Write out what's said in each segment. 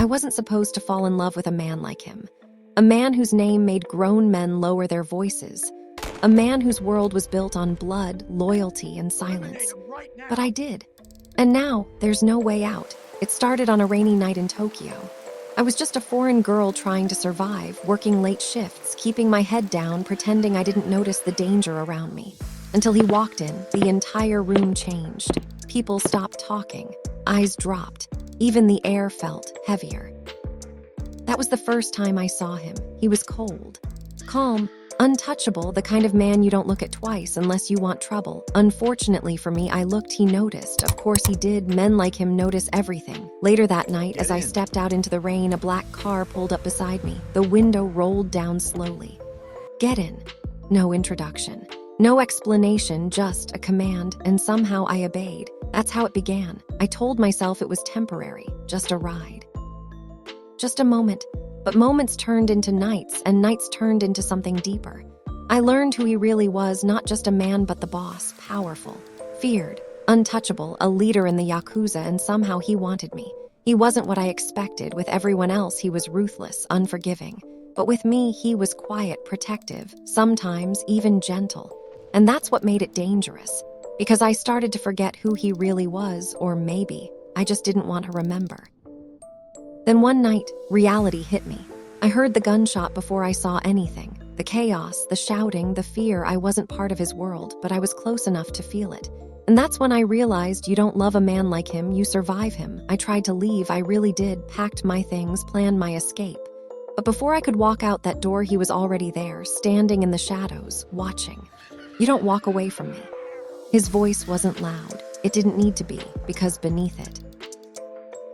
I wasn't supposed to fall in love with a man like him. A man whose name made grown men lower their voices. A man whose world was built on blood, loyalty, and silence. But I did. And now, there's no way out. It started on a rainy night in Tokyo. I was just a foreign girl trying to survive, working late shifts, keeping my head down, pretending I didn't notice the danger around me. Until he walked in, the entire room changed. People stopped talking. Eyes dropped. Even the air felt heavier. That was the first time I saw him. He was cold, calm, untouchable, the kind of man you don't look at twice unless you want trouble. Unfortunately for me, I looked, he noticed. Of course he did. Men like him notice everything. Later that night, as I stepped out into the rain, a black car pulled up beside me. The window rolled down slowly. Get in. No introduction. No explanation, just a command, and somehow I obeyed. That's how it began. I told myself it was temporary, just a ride. Just a moment. But moments turned into nights, and nights turned into something deeper. I learned who he really was, not just a man but the boss, powerful, feared, untouchable, a leader in the Yakuza, and somehow he wanted me. He wasn't what I expected. With everyone else, he was ruthless, unforgiving. But with me, he was quiet, protective, sometimes even gentle. And that's what made it dangerous. Because I started to forget who he really was, or maybe I just didn't want to remember. Then one night, reality hit me. I heard the gunshot before I saw anything. The chaos, the shouting, the fear. I wasn't part of his world, but I was close enough to feel it. And that's when I realized you don't love a man like him, you survive him. I tried to leave, I really did, packed my things, planned my escape. But before I could walk out that door, he was already there, standing in the shadows, watching. You don't walk away from me. His voice wasn't loud. It didn't need to be, because beneath it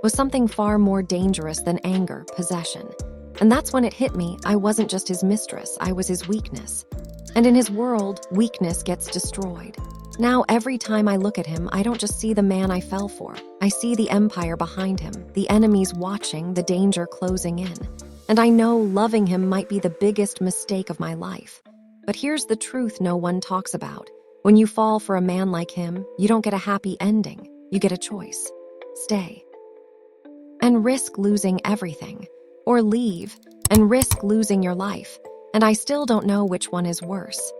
was something far more dangerous than anger, possession. And that's when it hit me. I wasn't just his mistress, I was his weakness. And in his world, weakness gets destroyed. Now, every time I look at him, I don't just see the man I fell for. I see the empire behind him, the enemies watching, the danger closing in. And I know loving him might be the biggest mistake of my life. But here's the truth no one talks about. When you fall for a man like him, you don't get a happy ending. You get a choice. Stay and risk losing everything, or leave and risk losing your life. And I still don't know which one is worse.